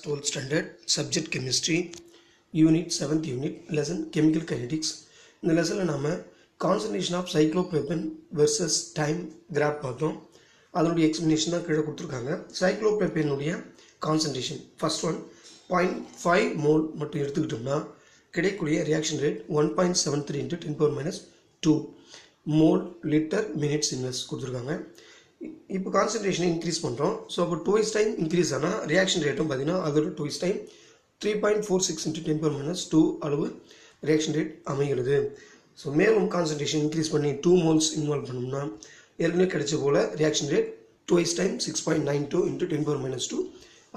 12th standard subject chemistry unit 7th unit lesson chemical kinetics. இந்த லெசனில் நாம் concentration of cyclopropane versus time graph பார்த்தோம். அதனுடைய explanation தான் கீழே கொடுத்துருக்காங்க. சைக்ளோப்ரோபேனுடைய கான்சன்ட்ரேஷன் ஃபர்ஸ்ட் ஒன் 0.5 மோல் மட்டும் எடுத்துக்கிட்டோம்னா கிடைக்கக்கூடிய reaction rate 1.73 × 10⁻²2 mole litre minutes inverse கொடுத்துருக்காங்க. இப்போ கான்சன்ட்ரேஷனை இன்க்ரீஸ் பண்ணுறோம். ஸோ அப்போ 2x டைம் இன்க்ரீஸ் ஆனால் ரியாக்ஷன் ரேட்டும் பார்த்தீங்கன்னா அதோட 2x டைம் 3.46 × 10⁻² அளவு ரியாக்ஷன் ரேட் அமைகிறது. ஸோ மேலும் கான்சன்ட்ரேஷன் இன்க்ரீஸ் பண்ணி 2 மோல்ஸ் இன்வால்வ் பண்ணோம்னா ஏற்கனவே கிடைச்ச போல் ரியாக்ஷன் ரேட் 2x டைம் 6.92 × 10⁻²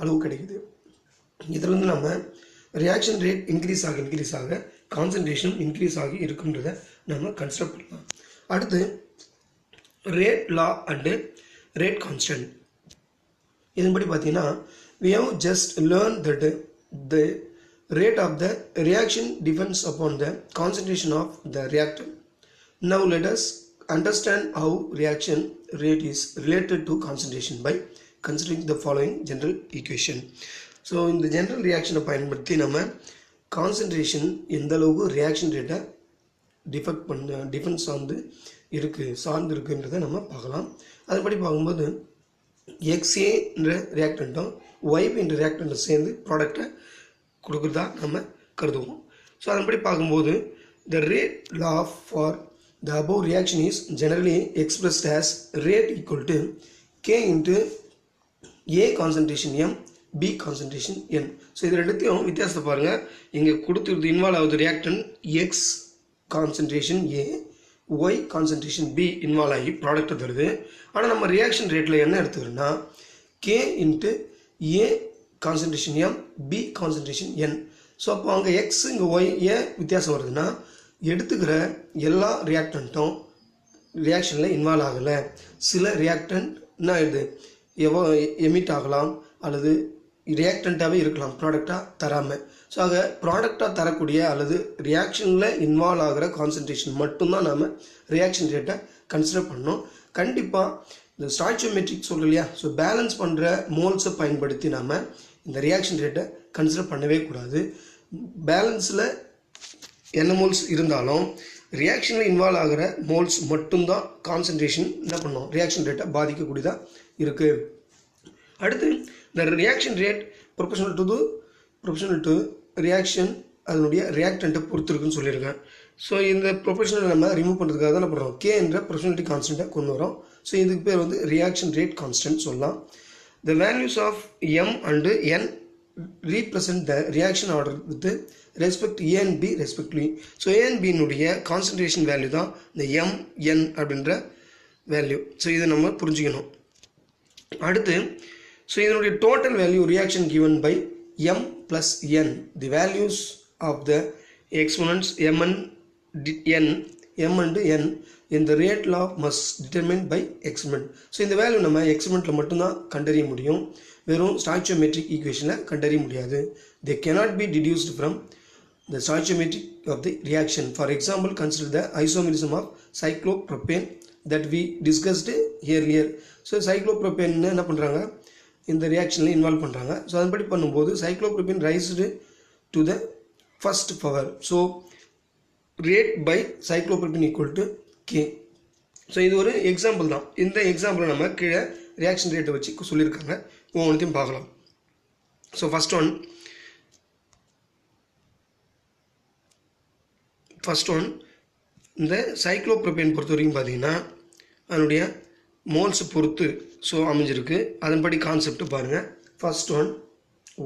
அளவு கிடைக்குது. இதில் வந்து நம்ம ரியாக்ஷன் ரேட் இன்க்ரீஸ் ஆக கான்சன்ட்ரேஷன் இன்க்ரீஸ் ஆகி இருக்குன்றதை நம்ம கன்சிடர் பண்ணலாம். அடுத்து rate law and rate constant. இதன்படி பார்த்தீங்கன்னா we have just learned that the rate of the reaction depends upon the concentration of the reactant. Now let us understand how reaction rate is related to concentration by considering the following general equation. So இந்த general ரியாக்ஷனை பயன்படுத்தி நம்ம concentration எந்த அளவுக்கு reaction ரேட்டை defence சார்ந்து இருக்குன்றதை நம்ம பார்க்கலாம். அதுபடி பார்க்கும்போது எக்ஸ்ஏன்ற ரியாக்டண்ட்டும் ஒய்பின்ற ரியாக்டண்ட்டும் சேர்ந்து ப்ராடக்டை கொடுக்குறதா நம்ம கருதுவோம். ஸோ அதன்படி பார்க்கும்போது the rate law for the above reaction is generally expressed as rate equal to K into A concentration M B concentration N. So இது ரெண்டுத்தையும் வித்தியாசத்தை பாருங்கள். இங்கே கொடுத்துருது இன்வால்வ் ஆகுது ரியாக்டன் X concentration A, Y concentration B involve ஆகி ப்ராடக்டை தருது. ஆனால் நம்ம ரியாக்ஷன் ரேட்டில் என்ன எடுத்துக்கிறோன்னா K into A concentration M, B concentration N. So அப்போ அங்கே X இங்கே Y ஏன் வித்தியாசம் வருதுன்னா எடுத்துக்கிற எல்லா ரியாக்டண்ட்டும் ரியாக்ஷனில் இன்வால்வ் ஆகலை. சில ரியாக்டன்ட் என்ன ஆகிடுது எமிட் ஆகலாம் அல்லது ரியாக்டண்ட்டாகவே இருக்கலாம் ப்ராடக்டாக தராமல். ஸோ ஆக ப்ராடக்டாக தரக்கூடிய அல்லது ரியாக்ஷனில் இன்வால்வ் ஆகிற கான்சன்ட்ரேஷன் மட்டும்தான் நாம் ரியாக்ஷன் ரேட்டை கன்சிடர் பண்ணோம். கண்டிப்பாக இந்த ஸ்டாய்ச்சியோமெட்ரிக் சொல்கிறோம் இல்லையா, ஸோ பேலன்ஸ் பண்ணுற மோல்ஸை பயன்படுத்தி நாம் இந்த ரியாக்ஷன் ரேட்டை கன்சிடர் பண்ணவே கூடாது. பேலன்ஸில் என்ன மோல்ஸ் இருந்தாலும் ரியாக்ஷனில் இன்வால்வ் ஆகிற மோல்ஸ் மட்டும்தான் கான்சன்ட்ரேஷன் என்ன பண்ணோம் ரியாக்ஷன் ரேட்டை பாதிக்கக்கூடியதாக இருக்குது. அடுத்து இந்த reaction rate proportional to reaction அதனுடைய ரியாக்டண்ட்டை பொறுத்து இருக்குன்னு சொல்லியிருக்கேன். ஸோ இந்த ப்ரொபோஷனல் நம்ம ரிமூவ் பண்ணுறதுக்காக தான் என்ன பண்ணுறோம் K என்ற ப்ரொபோஷனாலிட்டி கான்ஸ்டண்ட்டை கொண்டு வரோம். ஸோ இதுக்கு பேர் வந்து ரியாக்ஷன் ரேட் கான்ஸ்டன்ட் சொல்லலாம். The values of M and N represent the reaction order with respect to A and B respectively. So A and B னுடைய கான்சன்ட்ரேஷன் வேல்யூ தான் இந்த M N அப்படின்ற வேல்யூ. ஸோ இதை நம்ம புரிஞ்சுக்கணும். அடுத்து ஸோ இதனுடைய total value reaction given by M plus N. The values of the exponents M and N in the rate law must determined by experiment. So இந்த value நம்ம எக்ஸ்பெரிமெண்ட்டில் மட்டும்தான் கண்டறிய முடியும், வெறும் ஸ்டாய்ச்சியோமெட்ரிக் ஈக்குவேஷனில் கண்டறிய முடியாது. they cannot be deduced from the stoichiometry of the reaction. For example, consider the isomerism of cyclopropane that we discussed earlier. So cyclopropane என்ன பண்ணுறாங்க இந்த ரியாக்ஷனில் இன்வால்வ் பண்ணுறாங்க. ஸோ அதன்படி பண்ணும்போது cyclopropane raised to the first power. So rate by cyclopropane equal to K. So இது ஒரு example தான். இந்த எக்ஸாம்பிளை நம்ம கீழே ரியாக்ஷன் ரேட்டை வச்சு சொல்லியிருக்காங்க. ஒவ்வொன்றையும் பார்க்கலாம். ஸோ ஃபர்ஸ்ட் ஒன் இந்த சைக்ளோப்ரோபேன் பொறுத்த வரைக்கும் பார்த்தீங்கன்னா அதனுடைய மோல்ஸ் பொறுத்து ஸோ அமைஞ்சிருக்கு. அதன்படி கான்செப்ட் பாருங்கள். ஃபர்ஸ்ட் ஒன்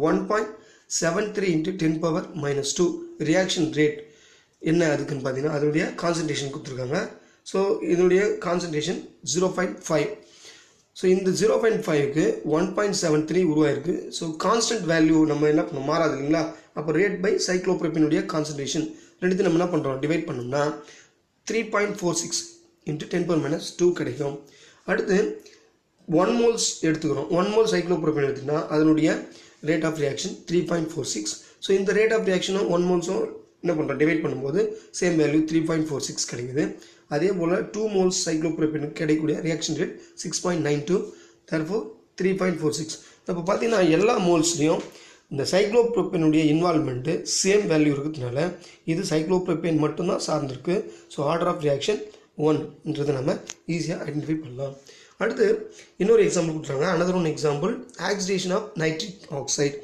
1.73 × 10⁻² ரியாக்ஷன் ரேட் என்ன அதுக்குன்னு பார்த்தீங்கன்னா அதனுடைய கான்சன்ட்ரேஷன் கொடுத்துருக்காங்க. ஸோ இதனுடைய கான்சன்ட்ரேஷன் 0.5. ஸோ இந்த 0.5க்கு 1.73 உருவாயிருக்கு. ஸோ கான்ஸ்டன்ட் வேல்யூ நம்ம என்ன பண்ணோம் மாறாது இல்லைங்களா. அப்போ ரேட் பை சைக்ளோப்ரோபேனுடைய கான்சன்ட்ரேஷன் ரெண்டுத்தையும் நம்ம என்ன பண்ணுறோம் டிவைட் பண்ணோம்னா 3.46 × 10⁻² கிடைக்கும். அடுத்து 1 மோல்ஸ் எடுத்துக்கிறோம். 1 மோல் சைக்ளோப்ரோபேன் எடுத்துக்கிட்டா அதனுடைய ரேட் ஆஃப் ரியாக்ஷன் 3.46. ஸோ இந்த ரேட் ஆஃப் ரியாக்ஷனும் 1 மோல்ஸும் என்ன பண்ணுறோம் டிவைட் பண்ணும்போது சேம் வேல்யூ 3.46 கிடைக்குது. அதே போல் 2 மோல்ஸ் சைக்ளோப்ரோபேனுக்கு கிடைக்கக்கூடிய ரியாக்ஷன் ரேட் 6.92, therefore 3.46. இப்போ பார்த்தீங்கன்னா எல்லா மோல்ஸ்லையும் இந்த சைக்ளோப்ரோபேனுடைய இன்வால்மெண்ட்டு சேம் வேல்யூ இருக்கிறதுனால இது சைக்ளோப்ரோபேன் மட்டும்தான் சார்ந்திருக்கு. ஸோ ஆர்டர் ஆஃப் ரியாக்ஷன் 1ன்றதை நம்ம ஈஸியாக ஐடென்டிஃபை பண்ணலாம். அடுத்து இன்னொரு எக்ஸாம்பிள் கொடுத்துறாங்க. Another one example oxidation of nitric oxide.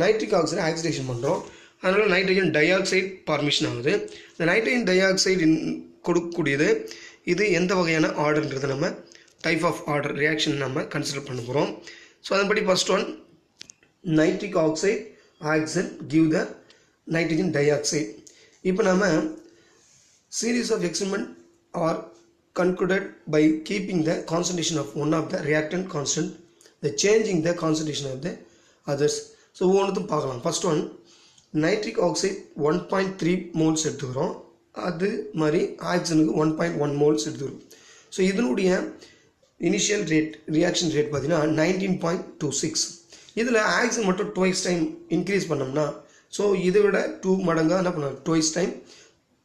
Nitric oxide oxidation பண்ணுறோம், அதனால் நைட்ரஜன் டை ஆக்சைடு ஃபார்மேஷன் ஆகுது. இந்த நைட்ரஜன் டை ஆக்சைடு கொடுக்கக்கூடியது இது எந்த வகையான ஆர்டர்ன்றது நம்ம டைப் ஆஃப் ஆர்டர் ரியாக்ஷன் நம்ம கன்சிடர் பண்ண போகிறோம். ஸோ அதன்படி first one nitric oxide action give the nitrogen di oxide. இப்போ நம்ம series of experiment are concluded by keeping the concentration of one of the reactant constant, the changing the concentration of the others. So ஒவ்வொன்றும் பார்க்கலாம். First one nitric oxide 1.3 moles எடுத்துக்கிறோம், அது மாதிரி ஆக்சனுக்கு 1.1 moles எடுத்துக்கிறோம். So இதனுடைய initial rate reaction rate பார்த்தீங்கன்னா 19.26. இதில் action மட்டும் டுவைஸ் டைம் இன்க்ரீஸ் பண்ணோம்னா ஸோ இதை விட 2 மடங்காக என்ன பண்ணலாம், டுவைஸ் டைம்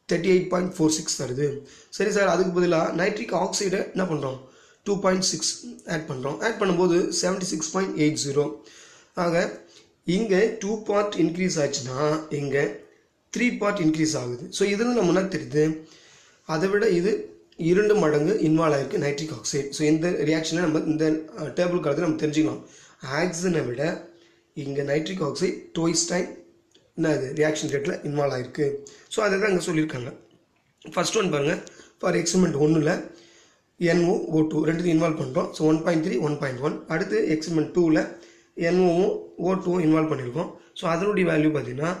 38.46 தருது. சரி சார், அதுக்கு பதிலாக நைட்ரிக் ஆக்சைடை என்ன பண்ணுறோம் 2.6 ஆட் பண்ணுறோம். ஆட் பண்ணும்போது 76.80. ஆக இங்கே 2 பார்ட் இன்க்ரீஸ் ஆச்சுன்னா இங்கே 3 பார்ட் இன்க்ரீஸ் ஆகுது. ஸோ இதில் நம்ம என்ன தெரியுது, அதை விட இது 2 மடங்கு இன்வால்வ் ஆகிருக்கு நைட்ரிக் ஆக்சைடு. ஸோ இந்த ரியாக்ஷனை நம்ம இந்த டேபிள் காலத்தில் நம்ம தெரிஞ்சுக்கலாம். ஆக்சிஜனை விட இங்கே நைட்ரிக் ஆக்சைடு டுவைஸ் டைம் என்னது ரியாக்ஷன் ரேட்டில் இன்வால்வ் ஆகிருக்கு. ஸோ அதை தான் இங்கே சொல்லியிருக்காங்க. ஃபர்ஸ்ட் ஒன் பாருங்கள், ஃபார் எக்ஸ்பெரிமெண்ட் 1ல் NOO2 ரெண்டுத்தையும் இன்வால்வ் பண்ணுறோம். ஸோ 1.3 1.1. அடுத்து எக்ஸ்பெரிமெண்ட் 2ல் NOவும் O2வும் இன்வால்வ் பண்ணியிருக்கோம். ஸோ அதனுடைய வேல்யூ பார்த்தீங்கன்னா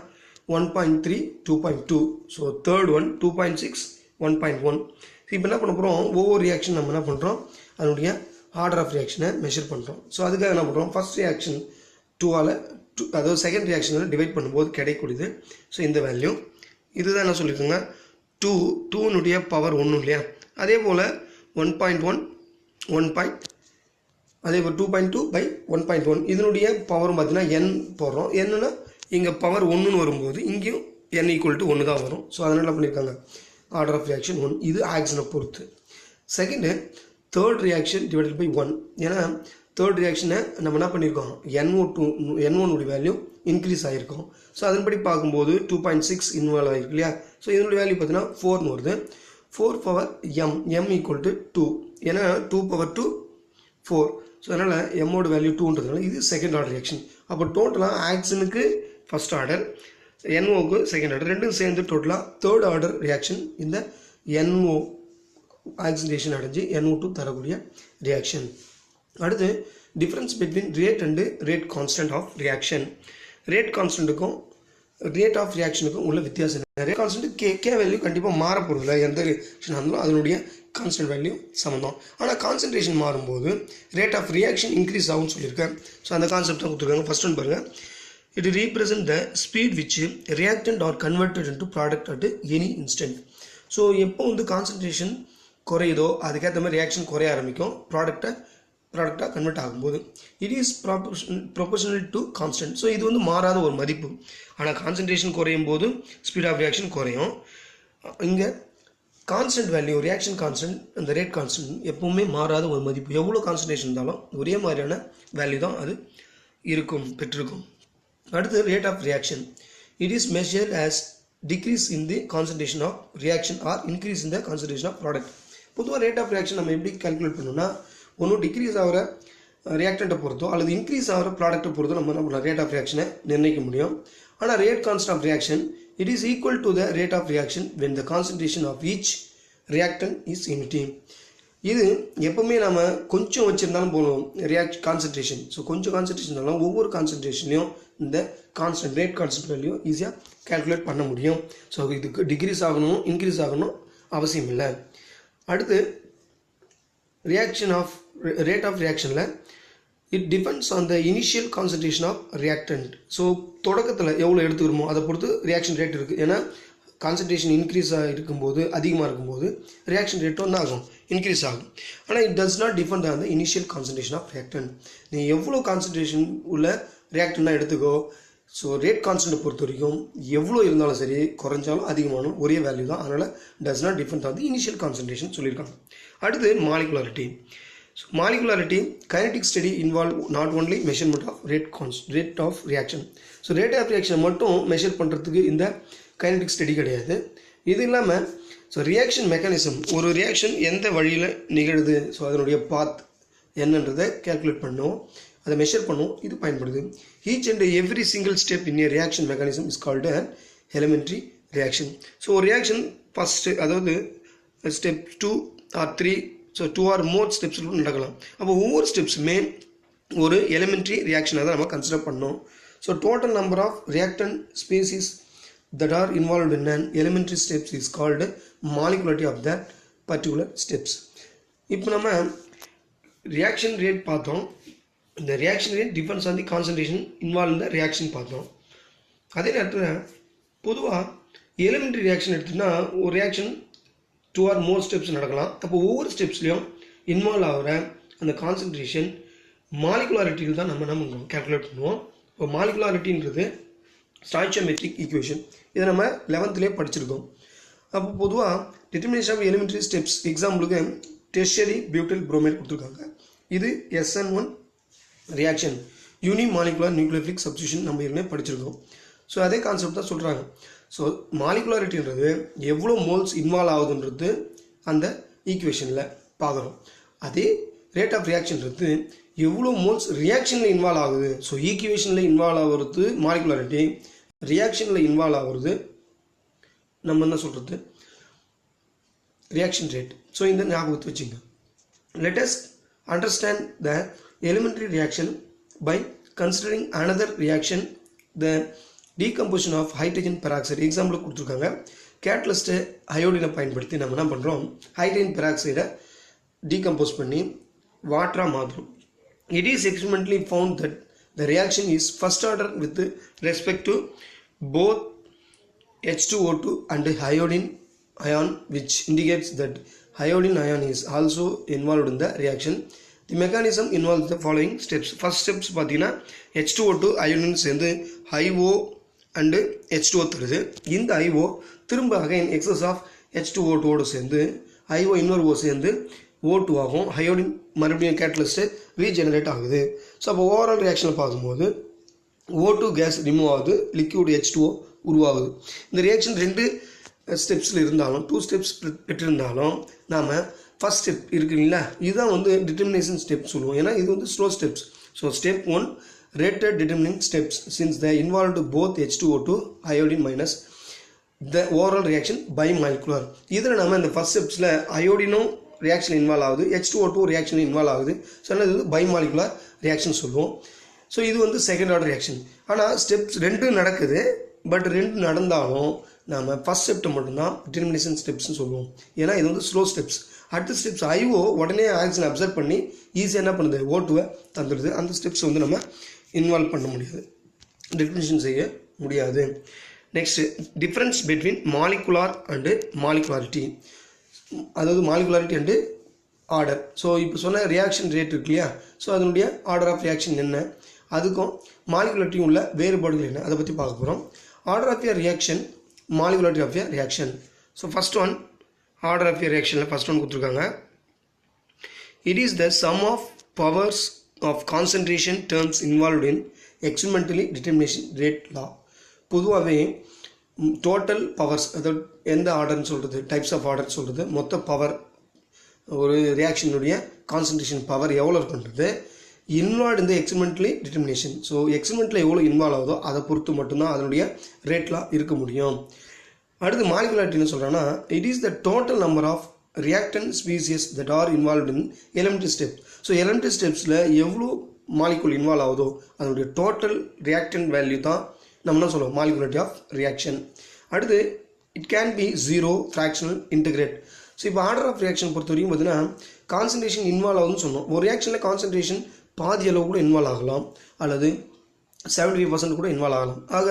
1.3 2.2. So third one 2.6 1.1. இப்போ என்ன பண்ண போகிறோம், ஒவ்வொரு ரியாக்ஷன் நம்ம என்ன பண்ணுறோம் அதனுடைய ஆர்டர் ஆஃப் ரியாக்ஷனை மெஷர் பண்ணுறோம். ஸோ அதுக்காக என்ன பண்ணுறோம், ஃபர்ஸ்ட் ரியாக்ஷன் 2ஆல் அதாவது செகண்ட் ரியாக்ஷனில் டிவைட் பண்ணும்போது கிடைக்கூடியது. ஸோ இந்த வேல்யூ இதுதான் என்ன சொல்லியிருக்காங்க 2னுடைய பவர் 1 இல்லையா. அதே போல் 1.1 1. அதே போல் 2.2/1.1 இதனுடைய பவரும் பார்த்தீங்கன்னா n போடுறோம். என்னன்னா இங்கே பவர் 1ன்னு வரும்போது இங்கேயும் n = 1 தான் வரும். ஸோ அதனால் என்ன பண்ணியிருக்காங்க ஆர்டர் ஆஃப் ரியாக்ஷன் 1. இது ஆக்சனை பொறுத்து. Second third reaction divided by 1. ஏன்னா தேர்ட் ரியாக்ஷனை நம்ம என்ன பண்ணியிருக்கோம் N1 வேல்யூ இன்க்ரீஸ் ஆகிருக்கும். ஸோ அதன்படி பார்க்கும்போது 2.6 இன்வால்வ் ஆகிருக்கு இல்லையா. ஸோ இதனுடைய வேல்யூ பார்த்தீங்கன்னா 4ன்னு வருது. 4 பவர் m = 2. ஏன்னா 2 பவர் 2 4. ஸோ அதனால் எம்மோட வேல்யூ 2ன்றதுனால இது செகண்ட் ஆர்டர் ரியாக்ஷன். அப்போ டோட்டலாக ஆக்சனுக்கு ஃபர்ஸ்ட் ஆர்டர், NOக்கு செகண்ட் ஆர்டர், ரெண்டும் சேர்ந்து டோட்டலாக தேர்ட் ஆர்டர் ரியாக்ஷன். இந்த NO ஆக்சிடேஷன் அடைஞ்சு NO2 தரக்கூடிய ரியாக்ஷன். அடுத்து difference between rate and rate constant of reaction. Rate கான்ஸ்டன்ட்டுக்கும் ரேட் ஆஃப் ரியாக்ஷனுக்கும் உள்ள வித்தியாசம். ரேட் கான்ஸ்டன்ட் கே வேல்யூ கண்டிப்பாக மாற போகிறதில்ல, எந்த ரியாக்ஷன் இருந்தாலும் அதனுடைய கான்ஸ்டன்ட் வேல்யூ சமம். ஆனால் கான்சன்ட்ரேஷன் மாறும்போது ரேட் ஆஃப் ரியாக்ஷன் இன்க்ரீஸ் ஆகும்னு சொல்லியிருக்கேன். ஸோ அந்த கான்செப்ட் தான் கொடுத்துருக்காங்க. ஃபர்ஸ்ட் ஒன் பாருங்கள், it represent the speed which reactant R converted into product at any instant. So எப்போ கான்சன்ட்ரேஷன் குறையுதோ அதுக்கேற்ற மாதிரி ரியாக்ஷன் குறைய ஆரம்பிக்கும் ப்ராடக்டாக கன்வெர்ட் ஆகும்போது. It is proportional to constant. So இது மாறாத ஒரு மதிப்பு. ஆனால் கான்சன்ட்ரேஷன் குறையும் போது ஸ்பீட் ஆஃப் ரியாக்ஷன் குறையும். இங்கே கான்ஸ்டன்ட் வேல்யூ ரியாக்ஷன் கான்ஸ்டன்ட் அந்த ரேட் கான்ஸ்டன்ட் எப்பவுமே மாறாத ஒரு மதிப்பு. எவ்வளோ கான்சன்ட்ரேஷன் இருந்தாலும் ஒரே மாதிரியான வேல்யூ தான் அது பெற்றிருக்கும். அடுத்து rate of reaction. It is measured as decrease in the concentration of reaction or increase in the concentration of product. பொதுவாக ரேட் ஆஃப் ரியாக்ஷன் நம்ம எப்படி கால்குலேட் பண்ணணும்னா, ஒன்றும் டிக்ரீஸ் ஆகிற ரியாக்டண்ட்டை பொறுத்தோ அல்லது இன்க்ரீஸ் ஆகிற ப்ராடக்ட்டை பொறுத்தோ நம்ம என்ன பண்ணலாம் ரேட் ஆஃப் ரியாக்ஷனை நிர்ணயிக்க முடியும். ஆனால் rate constant of reaction it is equal to the rate of reaction when the concentration of each reactant is unity. இது எப்பவுமே நம்ம கொஞ்சம் வச்சுருந்தாலும் போகணும் கான்சன்ட்ரேஷன். ஸோ கொஞ்சம் கான்சன்ட்ரேஷன் இருந்தாலும் ஒவ்வொரு கான்சன்ட்ரேஷன்லையும் இந்த கான்ஸ்டன்ட் ரேட் கான்ஸ்டன்ட் வேல்யூ ஈஸியாக கால்குலேட் பண்ண முடியும். ஸோ இதுக்கு டிக்ரீஸ் ஆகணும் இன்க்ரீஸ் ஆகணும் அவசியம் இல்லை. அடுத்து ரியாக்ஷன் ஆஃப் ரேட் ஆஃப் ரியாக்ஷனில் it depends on the initial concentration of reactant. So தொடக்கத்தில் எவ்வளோ எடுத்துக்கிறோமோ அதை பொறுத்து ரியாக்ஷன் ரேட் இருக்குது. ஏன்னா கான்சன்ட்ரேஷன் இன்க்ரீஸ் இருக்கும்போது அதிகமாக இருக்கும்போது ரியாக்ஷன் ரேட்டும் என்ன ஆகும் இன்க்ரீஸ் ஆகும். ஆனால் it does not depend on the initial concentration of reactant. நீ எவ்வளோ கான்சன்ட்ரேஷன் உள்ள ரியாக்டன்னா எடுத்துக்கோ. ஸோ ரேட் கான்ஸ்டன்ட்டை பொறுத்த வரைக்கும் எவ்வளோ இருந்தாலும் சரி குறைஞ்சாலும் அதிகமானும் ஒரே வேல்யூ தான். அதனால் டஸ் not depend on the initial concentration சொல்லியிருக்காங்க. அடுத்து molecularity. So molecularity, kinetic study involve not only measurement of rate of reaction. So rate of reaction மட்டும் மெஷர் பண்ணுறதுக்கு இந்த கைனடிக் ஸ்டடி கிடையாது. இது இல்லாமல் ஸோ ரியாக்ஷன் மெக்கானிசம், ஒரு ரியாக்ஷன் எந்த வழியில் நிகழுது, ஸோ அதனுடைய பாத் என்னன்றதை கேல்குலேட் பண்ணும், அதை மெஷர் பண்ணும், இது பயன்படுது. Each and every single step in A reaction mechanism is called an elementary reaction. So ஒரு ரியாக்ஷன் ஃபஸ்ட்டு, அதாவது step 2 or 3, so 2 or more steps நடக்கலாம். அப்போ ஒவ்வொரு ஸ்டெப்ஸுமே ஒரு எலிமெண்ட்ரி ரியாக்ஷனாக தான் நம்ம கன்சிடர் பண்ணோம். So total number of reactant species that are involved in an elementary steps is called molecularity of that particular steps. இப்போ நம்ம reaction rate பார்த்தோம். இந்த reaction rate depends on the concentration involved in the reaction பார்த்தோம். அதே நேரத்தில் பொதுவாக elementary reaction எடுத்துன்னா ஒரு reaction 2 or more steps நடக்கலாம். அப்போ ஒவ்வொரு ஸ்டெப்ஸ்லையும் இன்வால்வ் ஆகிற அந்த கான்சன்ட்ரேஷன் மாலிகுலாரிட்டியில் தான் நம்ம கேல்குலேட் பண்ணுவோம். இப்போ மாலிகுலாரிட்டின்றது ஸ்டாய்ச்சியோமெட்ரிக் ஈக்குவேஷன், இதை நம்ம 11th படிச்சிருக்கோம். அப்போ பொதுவாக டிட்டர்மினேஷன் ஆஃப் எலிமெண்ட்ரி ஸ்டெப்ஸ், எக்ஸாம்பிளுக்கு டெர்ஷியரி பியூட்டில் புரோமைட் கொடுத்துருக்காங்க. இது SN1 ரியாக்ஷன், யூனி மாலிகுலர் நியூக்ளியோஃபிலிக் சப்ஸ்டியூஷன் நம்ம ஏற்கனவே படிச்சிருக்கோம். ஸோ அதே கான்செப்ட் தான் சொல்கிறாங்க. ஸோ மாலிகுலாரிட்டின்றது எவ்வளோ மோல்ஸ் இன்வால்வ் ஆகுதுன்றது அந்த ஈக்குவேஷனில் பார்க்குறோம். அதே ரேட் ஆஃப் ரியாக்ஷன்றது எவ்வளோ மோல்ஸ் ரியாக்ஷனில் இன்வால்வ் ஆகுது. ஸோ ஈக்குவேஷனில் இன்வால்வ் ஆகிறது மாலிகுலாரிட்டி, ரியாக்ஷனில் இன்வால்வ் ஆகிறது நம்ம என்ன சொல்கிறது ரியாக்ஷன் ரேட். ஸோ இந்த ஞாபகத்தை வச்சுங்க. Let us understand the elementary reaction by considering another reaction, the decomposition of hydrogen peroxide. Example கொடுத்துருக்காங்க. கேட்டலிஸ்ட்டு அயோடினை பயன்படுத்தி நம்ம என்ன பண்ணுறோம், ஹைட்ரஜன் பெராக்சைடை டீகம்போஸ் பண்ணி வாட்டராக மாற்றுறோம். It is experimentally found that the reaction is first order with respect to both H2O2 and iodine ion, which indicates that iodine ion is also involved in the reaction. The mechanism involves the following steps. First steps பார்த்தீங்கன்னா H2O2 iodine சேர்ந்து IO and H2O தருது. இந்த IO திரும்ப again excess of H2O2 சேர்ந்து IO இன்னொரு O சேர்ந்து O2 ஆகும். Iodine மறுபடியும் கேட்டலிஸ்ட்டு ரீஜெனரேட் ஆகுது. ஸோ அப்போ ஓவரால் ரியாக்ஷனில் பார்க்கும்போது O2 கேஸ் ரிமூவ் ஆகுது, லிக்யூட் H2O உருவாகுது. இந்த ரியாக்ஷன் 2 ஸ்டெப்ஸில் இருந்தாலும் 2 ஸ்டெப்ஸ் பெற்றிருந்தாலும் நாம் ஃபஸ்ட் ஸ்டெப் இருக்குங்களா, இதுதான் டிட்டர்மினேஷன் ஸ்டெப் சொல்லுவோம். ஏன்னா இது slow steps. So step 1 rated determining steps since the involved both H2O2 iodine minus the overall reaction bimolecular. இதில் நம்ம இந்த ஃபஸ்ட் ஸ்டெப்ஸில் அயோடினும் ரியாக்ஷன் இன்வால்வ் ஆகுது, H2O2 ரியாக்ஷன் இன்வால்வ் ஆகுது. ஸோ இது பைமாலிகுலர் ரியாக்ஷன் சொல்லுவோம். ஸோ இது செகண்ட் ஆர்டர் ரியாக்ஷன். ஆனால் ஸ்டெப்ஸ் 2 நடக்குது. பட் 2 நடந்தாலும் நம்ம ஃபஸ்ட் ஸ்டெப்ட்டை மட்டும்தான் டிட்டர்மினேஷன் ஸ்டெப்ஸ்னு சொல்லுவோம். ஏன்னா இது ஸ்லோ ஸ்டெப்ஸ். அடுத்த ஸ்டெப்ஸ் IO உடனே ஆக்சிஜன் அப்சர்வ் பண்ணி ஈஸியாக என்ன பண்ணுது, O2 தந்துடுது. அந்த ஸ்டெப்ஸ் நம்ம இன்வால்வ் பண்ண முடியாது, டிட்டர்மினேஷன் செய்ய முடியாது. Next difference between molecular and molecularity, அதாவது மாலிகுலாரிட்டி அண்டு ஆர்டர். ஸோ இப்போ சொன்ன ரியாக்ஷன் ரேட் இருக்கு இல்லையா, ஸோ அதனுடைய ஆர்டர் ஆஃப் ரியாக்ஷன் என்ன, அதுக்கும் மாலிகுலாரிட்டியும் உள்ள வேறுபாடுகள் என்ன, அதை பற்றி பார்க்க போகிறோம். Order of a reaction, molecularity of a reaction. So first one order of a ரியாக்ஷனில் ஃபஸ்ட் ஒன் கொடுத்துருக்காங்க. It is the sum of powers of concentration terms involved in experimentally determination rate law. பொதுவாகவே total powers, அதாவது எந்த ஆர்டர்னு சொல்கிறது, types of ஆர்டர்னு சொல்கிறது, மொத்த power, ஒரு ரியாக்ஷனுடைய concentration power எவ்வளோ இருக்குன்றது இன்வால்வ் இந்த எக்ஸ்பெரிமெண்டலி டிட்டர்மினேஷன். ஸோ எக்ஸ்பெரிமெண்ட்டில் எவ்வளோ இன்வால்வ் ஆகுதோ அதை பொறுத்து மட்டும்தான் அதனுடைய ரேட்லாம் இருக்க முடியும். அடுத்து மாலிகுலாரிட்டின்னு சொல்கிறோன்னா, it is the total number of reactant species that are involve in elementary step. So elementary ஸ்டெப்ஸில் எவ்வளோ மாலிகுல் இன்வால்வ் ஆகுதோ அதனுடைய டோட்டல் ரியாக்டன் வேல்யூ தான் நம்ம என்ன சொல்லுவோம், மாலிகுலாரிட்டி ஆஃப் ரியாக்ஷன். அடுத்து it can be 0, fractional, integrate. So இப்போ ஆர்டர் ஆஃப் ரியாக்ஷன் பொறுத்த வரைக்கும் பார்த்தீங்கன்னா கான்சன்ட்ரேஷன் இன்வால்வ் ஆகுதுன்னு சொன்னோம். ஒரு ரியாக்ஷனில் கான்சன்ட்ரேஷன் பாதி அளவு கூட இன்வால்வ் ஆகலாம், அல்லது 75% கூட இன்வால்வ் ஆகலாம். ஆக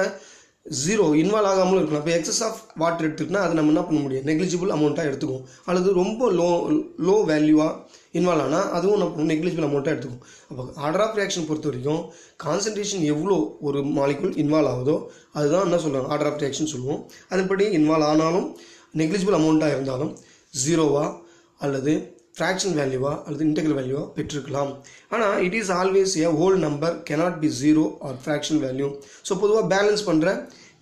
0 இன்வால்வ் ஆகாமலும் இருக்கலாம். இப்போ எக்ஸஸ் ஆஃப் வாட்டர் எடுத்துக்கிட்டோம்னா அதை நம்ம என்ன பண்ண முடியும், நெக்லிஜிபிள் அமௌண்ட்டாக எடுத்துக்கும். அல்லது ரொம்ப லோ வேல்யூவாக இன்வால்வ் ஆனால் அதுவும் நம்ம நெக்லிஜிபிள் அமௌண்ட்டாக எடுத்துக்கும். அப்போ ஆர்டர் ஆஃப் ரியாக்ஷன் பொறுத்த வரைக்கும் கான்சன்ட்ரேஷன் எவ்வளோ ஒரு மாலிகுல் இன்வால்வ் ஆகுதோ அதுதான் என்ன சொல்லுவாங்க, ஆர்டர் ஆஃப் ரியாக்ஷன் சொல்லுவோம். அதுபடி இன்வால்வ் ஆனாலும் நெக்லிஜிபிள் அமௌண்ட்டாக இருந்தாலும் 0வா அல்லது ஃப்ராக்ஷன் வேல்யூவா அல்லது இன்டெக்ரல் வேல்யூவா பெற்றிருக்கலாம். ஆனால் it is always a whole number cannot be 0 or fraction value. So பொதுவாக பேலன்ஸ் பண்ணுற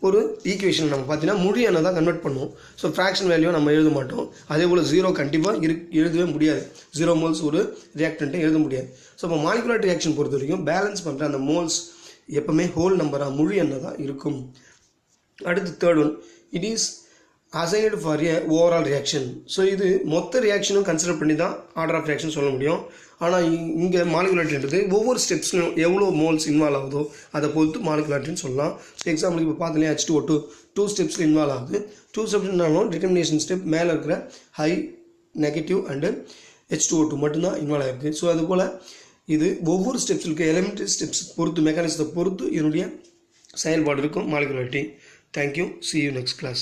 ஒரு ஈக்குவேஷன் நம்ம பார்த்தீங்கன்னா முழு எண்ணை தான் கன்வெர்ட் பண்ணுவோம். ஸோ ஃப்ராக்ஷன் வேல்யூ நம்ம எழுத மாட்டோம். அதே போல் 0 கண்டிப்பாக எழுதவே முடியாது. 0 மோல்ஸ் ஒரு ரியாக்டண்ட்டை எழுத முடியாது. ஸோ இப்போ மாலிகுலர் ரியாக்ஷன் பொறுத்த வரைக்கும் பேலன்ஸ் பண்ணுற அந்த மோல்ஸ் எப்பவுமே ஹோல் நம்பராக முழு எண்ணை தான் இருக்கும். அடுத்து third one, it is assigned for A overall reaction. So இது மொத்த ரியாக்ஷனும் கன்சிடர் பண்ணி தான் ஆர்டர் ஆஃப் ரியாக்ஷன் சொல்ல முடியும். ஆனால் இங்கே மாலிகுலாரிட்டின்றது ஒவ்வொரு ஸ்டெப்ஸ்லையும் எவ்வளோ மோல்ஸ் இன்வால்வ் ஆகுதோ அதை பொறுத்து மாலிகுலாரிட்டின்னு சொல்லலாம். ஸோ எக்ஸாம்பிளுக்கு இப்போ பார்த்தீங்கன்னா H2O2 2 ஸ்டெப்ஸில் இன்வால்வ் ஆகுது. 2 ஸ்டெப்ஸ்னாலும் டிட்டர்மினேஷன் ஸ்டெப் மேலே இருக்கிற ஹை நெகட்டிவ் அண்டு H2O2 மட்டும்தான் இன்வால்வ் ஆகிருக்கு. ஸோ அதுபோல் இது ஒவ்வொரு ஸ்டெப்ஸில் இருக்க எலிமெண்ட்ரி ஸ்டெப்ஸ் பொறுத்து மெக்கானிசத்தை பொறுத்து இதனுடைய செயல்பாடு இருக்கும் molecularity. Thank you. see you next class.